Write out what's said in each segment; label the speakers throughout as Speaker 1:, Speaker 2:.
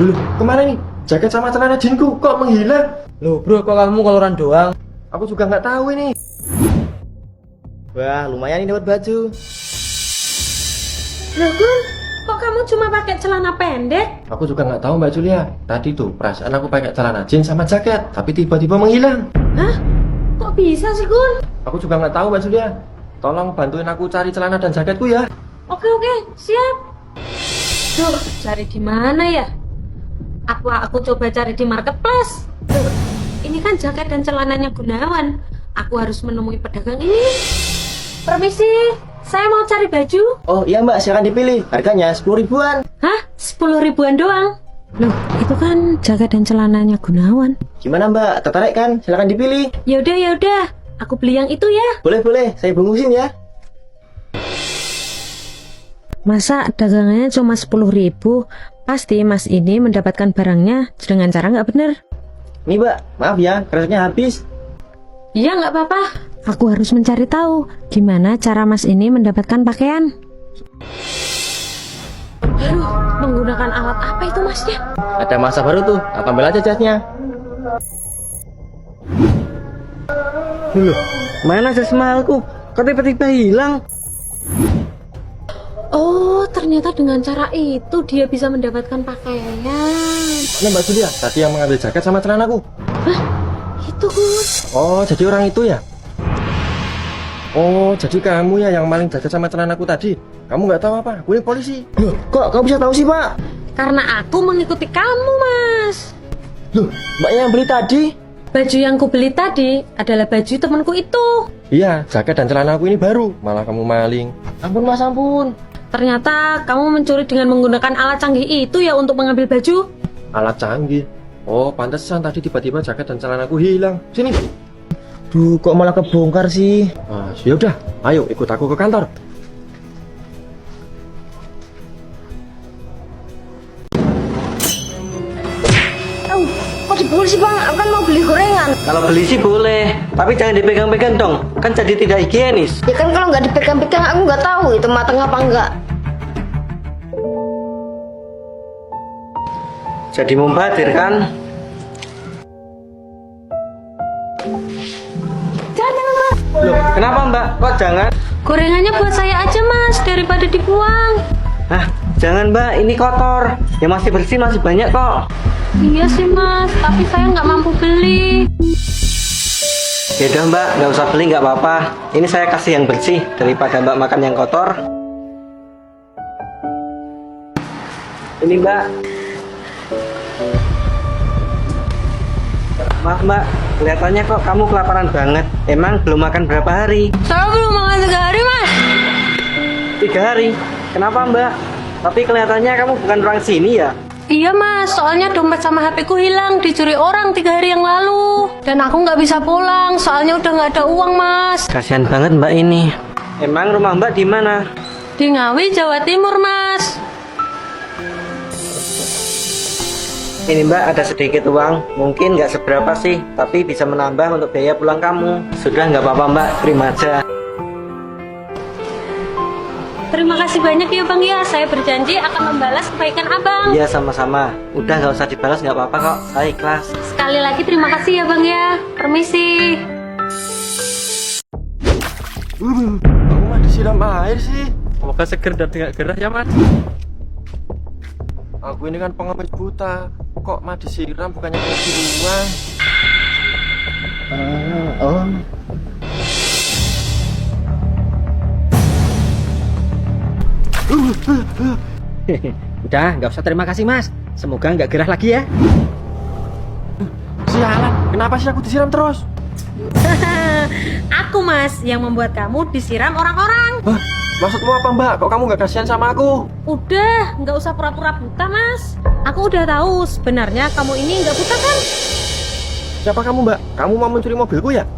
Speaker 1: Loh, kemana nih? Jaket sama celana jinku kok menghilang?
Speaker 2: Loh bro, kok kamu koloran doang?
Speaker 1: Aku juga nggak tahu ini.
Speaker 2: Wah, lumayan ini dapat baju.
Speaker 3: Loh Gun, kok kamu cuma pakai celana pendek?
Speaker 1: Aku juga nggak tahu Mbak Julia. Tadi tuh perasaan aku pakai celana jeans sama jaket, tapi tiba-tiba menghilang.
Speaker 3: Hah? Kok bisa sih Gun?
Speaker 1: Aku juga nggak tahu Mbak Julia. Tolong bantuin aku cari celana dan jaketku ya.
Speaker 3: Oke, siap. Duh, cari di mana ya? Aku coba cari di marketplace. Duh, ini kan jaket dan celananya Gunawan. Aku harus menemui pedagang ini. Permisi, saya mau cari baju.
Speaker 2: Oh iya mbak, silakan dipilih. Harganya 10 ribuan.
Speaker 3: Hah? 10 ribuan doang? Loh, itu kan jaket dan celananya Gunawan.
Speaker 2: Gimana mbak, tertarik kan? Silakan dipilih.
Speaker 3: Yaudah. Aku beli yang itu ya.
Speaker 2: Boleh, saya bungkusin ya.
Speaker 3: Masa dagangannya cuma 10 ribu? Pasti mas ini mendapatkan barangnya dengan cara nggak bener.
Speaker 2: Nih mbak, maaf ya, kertasnya habis.
Speaker 3: Iya nggak apa-apa. Aku harus mencari tahu gimana cara mas ini mendapatkan pakaian. Aduh, menggunakan alat apa itu masnya?
Speaker 2: Ada masa baru tuh, aku ambil aja jasnya. Loh, mana jas mahalku? Kok tiba-tiba hilang?
Speaker 3: Oh, ternyata dengan cara itu dia bisa mendapatkan pakaian.
Speaker 1: Ini Mbak Julia, tadi yang mengambil jaket sama celanaku.
Speaker 3: Hah? Itu Gus.
Speaker 1: Oh, jadi orang itu ya? Oh, jadi kamu ya yang maling jaket sama celanaku tadi. Kamu nggak tahu apa? Gue polisi.
Speaker 2: Loh, kok kamu bisa tahu sih pak?
Speaker 3: Karena aku mengikuti kamu mas.
Speaker 2: Loh, mbaknya yang beli tadi?
Speaker 3: Baju yang ku beli tadi adalah baju temanku itu.
Speaker 1: Iya, jaket dan celanaku ini baru. Malah kamu maling.
Speaker 2: Ampun mas, ampun.
Speaker 3: Ternyata kamu mencuri dengan menggunakan alat canggih itu ya untuk mengambil baju.
Speaker 1: Alat canggih. Oh, pantesan tadi tiba-tiba jaket dan celanaku hilang. Sini.
Speaker 2: Duh, kok malah kebongkar sih?
Speaker 1: Ah, ya udah. Ayo ikut aku ke kantor.
Speaker 4: Kok dipukul sih bang? Aku kan mau beli gorengan.
Speaker 5: Kalau beli sih boleh, tapi jangan dipegang-pegang dong, kan jadi tidak higienis.
Speaker 4: Ya kan kalau nggak dipegang-pegang aku nggak tahu itu matang apa enggak.
Speaker 5: Jadi mubazir kan?
Speaker 4: Jangan mas.
Speaker 5: Loh, kenapa mbak? Kok jangan?
Speaker 3: Gorengannya buat saya aja mas, daripada dibuang.
Speaker 5: Hah, jangan mbak, ini kotor. Ya masih bersih, masih banyak kok.
Speaker 3: Iya sih mas, tapi saya nggak mampu beli.
Speaker 5: Yaudah mbak, nggak usah beli nggak apa-apa. Ini saya kasih yang bersih daripada mbak makan yang kotor. Ini mbak. Maaf mbak, kelihatannya kok kamu kelaparan banget. Emang belum makan berapa hari?
Speaker 3: Saya belum makan 3 hari mas.
Speaker 5: 3 hari? Kenapa mbak? Tapi kelihatannya kamu bukan orang sini ya?
Speaker 3: Iya mas, soalnya dompet sama HP ku hilang, dicuri orang 3 hari yang lalu. Dan aku nggak bisa pulang, soalnya udah nggak ada uang mas.
Speaker 5: Kasihan banget mbak ini. Emang rumah mbak di mana?
Speaker 3: Di Ngawi, Jawa Timur mas.
Speaker 5: Ini mbak ada sedikit uang, mungkin nggak seberapa sih, tapi bisa menambah untuk biaya pulang kamu. Sudah nggak apa-apa mbak, terima aja.
Speaker 3: Terima kasih banyak ya bang ya, saya berjanji akan membalas kebaikan abang.
Speaker 5: Iya sama-sama, udah nggak usah dibalas nggak apa-apa kok, saya ikhlas.
Speaker 3: Sekali lagi terima kasih ya bang ya, permisi.
Speaker 1: Kamu mah disiram air sih.
Speaker 2: Semoga seger dan tidak gerah ya mas.
Speaker 1: Aku ini kan pengemis buta. Kok mah disiram bukannya kasih uang?
Speaker 2: Oh. Udah, nggak usah terima kasih mas. Semoga nggak gerah lagi ya.
Speaker 1: Sialan, kenapa sih aku disiram terus?
Speaker 3: Aku mas yang membuat kamu disiram orang-orang.
Speaker 1: Hah? Maksudmu apa mbak? Kok kamu nggak kasihan sama aku?
Speaker 3: Udah, nggak usah pura-pura buta mas. Aku udah tahu sebenarnya kamu ini nggak buta kan?
Speaker 1: Siapa kamu mbak? Kamu mau mencuri mobilku ya?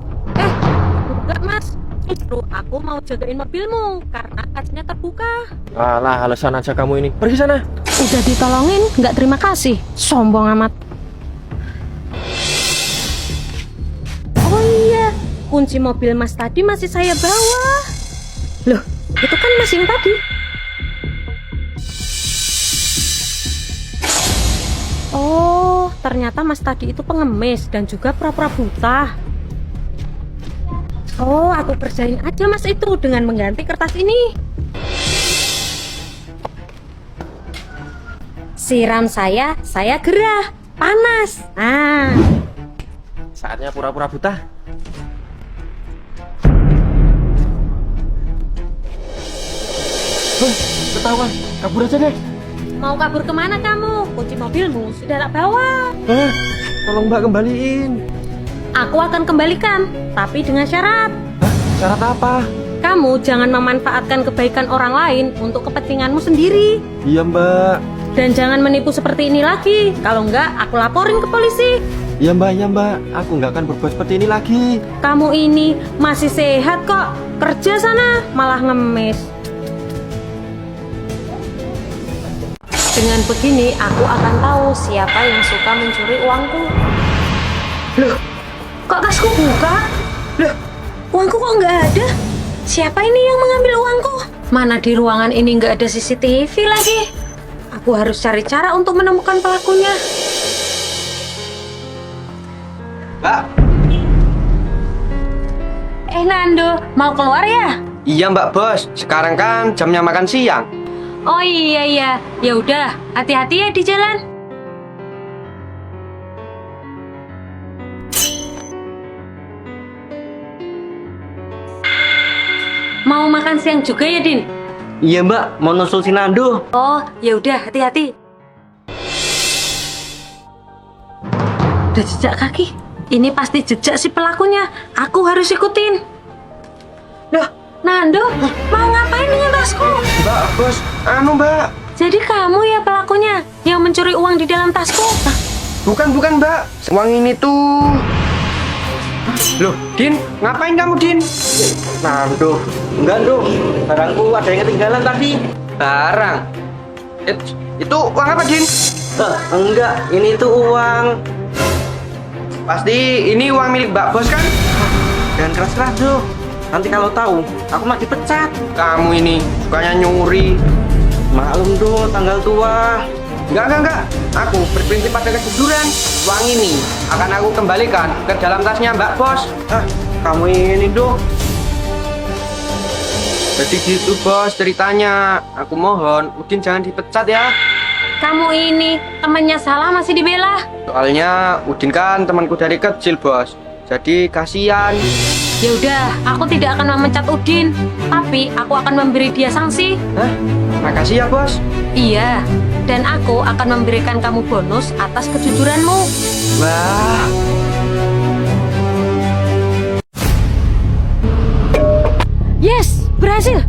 Speaker 3: Enggak mas, justru aku mau jagain mobilmu karena kacanya terbuka.
Speaker 1: Alah, alasan aja kamu ini. Pergi sana.
Speaker 3: Udah ditolongin, nggak terima kasih. Sombong amat. Oh iya, kunci mobil mas tadi masih saya bawa. Loh, itu kan mas yang tadi. ternyata Mas tadi itu pengemis dan juga pura-pura buta. Oh, aku kerjain aja Mas itu dengan mengganti kertas ini. Siram saya gerah, panas. Nah,
Speaker 1: Saatnya pura-pura buta. Ketahuan, kabur aja deh.
Speaker 3: mau kabur kemana kamu? Kunci mobilmu sudah tak bawa.
Speaker 1: Tolong Mbak kembaliin.
Speaker 3: Aku akan kembalikan, tapi dengan syarat.
Speaker 1: Syarat apa?
Speaker 3: Kamu jangan memanfaatkan kebaikan orang lain untuk kepentinganmu sendiri.
Speaker 1: Iya Mbak.
Speaker 3: Dan jangan menipu seperti ini lagi. Kalau enggak, aku laporin ke polisi.
Speaker 1: Iya Mbak. Aku nggak akan berbuat seperti ini lagi.
Speaker 3: Kamu ini masih sehat kok. Kerja sana, malah ngemis. Dengan begini, aku akan tahu siapa yang suka mencuri uangku. Loh, kok tasku buka? Loh, uangku kok nggak ada? Siapa ini yang mengambil uangku? Mana di ruangan ini nggak ada CCTV lagi? Aku harus cari cara untuk menemukan pelakunya.
Speaker 5: Mbak.
Speaker 3: Nando, mau keluar ya?
Speaker 1: Iya Mbak Bos. Sekarang kan jamnya makan siang.
Speaker 3: Oh iya. Ya udah, hati-hati ya di jalan. Mau makan siang juga ya, Din?
Speaker 5: Iya Mbak, mau nusul si Nando.
Speaker 3: Oh, ya udah, hati-hati. Ada jejak kaki. Ini pasti jejak si pelakunya. Aku harus ikutin. Loh, Nando, mau ngapain dengan tasku?
Speaker 1: Mbak Bos, Mbak.
Speaker 3: Jadi kamu ya pelakunya yang mencuri uang di dalam tasku?
Speaker 1: Bukan Mbak. Uang ini tuh. Loh, Din, ngapain kamu Din?
Speaker 5: Nando. Enggak, Ndo. Barangku ada yang ketinggalan tadi.
Speaker 1: Barang. Itu uang apa Din?
Speaker 5: Enggak, ini tuh uang.
Speaker 1: Pasti ini uang milik Mbak Bos kan?
Speaker 5: Jangan keras-keras, Ndo. Nanti kalau tahu, aku mah dipecat.
Speaker 1: Kamu ini sukanya nyuri.
Speaker 5: Maklum, Ndo, tanggal tua.
Speaker 1: Enggak. Aku berprinsip pada kejujuran. Uang ini akan aku kembalikan ke dalam tasnya Mbak Bos.
Speaker 5: Kamu ini, Ndo.
Speaker 1: Jadi gitu Bos ceritanya. Aku mohon Udin jangan dipecat ya.
Speaker 3: Kamu ini temannya salah masih dibela.
Speaker 1: Soalnya Udin kan temanku dari kecil Bos. Jadi kasihan.
Speaker 3: Ya udah, aku tidak akan memecat Udin, tapi aku akan memberi dia sanksi.
Speaker 1: Makasih ya Bos.
Speaker 3: Iya, dan aku akan memberikan kamu bonus atas kejujuranmu.
Speaker 1: Wah.
Speaker 3: Yes, berhasil.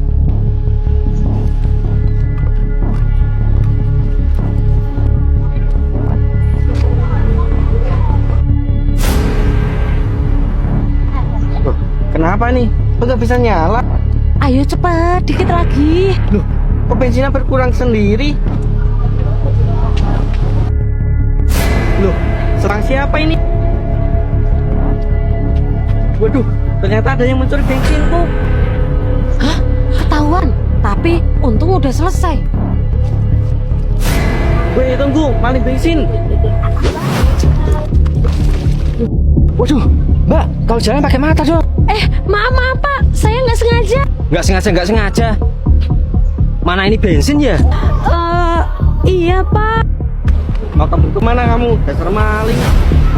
Speaker 5: Kenapa nih? Kok nggak bisa nyala?
Speaker 3: Ayo cepat, dikit lagi.
Speaker 5: Loh, kok bensinnya berkurang sendiri? Loh, serang siapa ini? Waduh, ternyata ada yang mencuri bensinku.
Speaker 3: Hah? Ketahuan. Tapi untung udah selesai.
Speaker 5: Weh, tunggu, maling bensin.
Speaker 2: Waduh, Mbak, kalau jalan pakai mata dong.
Speaker 3: Maaf Pak, saya nggak sengaja.
Speaker 2: Nggak sengaja. Mana ini bensin ya?
Speaker 3: Iya Pak.
Speaker 5: Mau kabur kemana kamu? Dasar maling.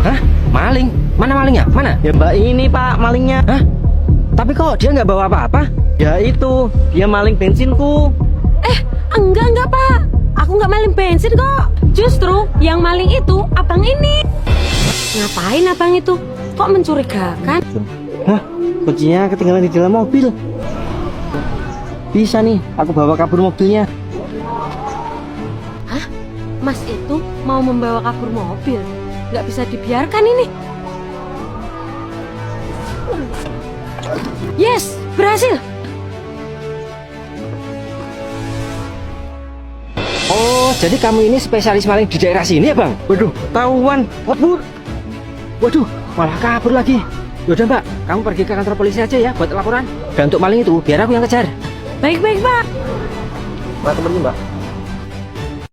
Speaker 2: Hah? Maling? Mana malingnya? Mana?
Speaker 5: Ya Mbak ini Pak, malingnya.
Speaker 2: Hah? Tapi kok dia nggak bawa apa-apa?
Speaker 5: Ya itu, dia maling bensinku.
Speaker 3: Enggak Pak. Aku nggak maling bensin kok. Justru yang maling itu abang ini. Ngapain abang itu? Kok mencurigakan?
Speaker 5: Hah? Kuncinya ketinggalan di dalam mobil. Bisa nih, aku bawa kabur mobilnya.
Speaker 3: Hah? Mas itu mau membawa kabur mobil? Nggak bisa dibiarkan ini. Yes, berhasil.
Speaker 2: Oh, jadi kamu ini spesialis maling di daerah sini ya, Bang?
Speaker 5: Waduh, ketahuan.
Speaker 2: Waduh, malah kabur lagi. Yaudah Mbak, kamu pergi ke kantor polisi aja ya buat laporan. Dan untuk maling itu, biar aku yang kejar.
Speaker 3: Baik Pak.
Speaker 1: Mbak temenin Mbak.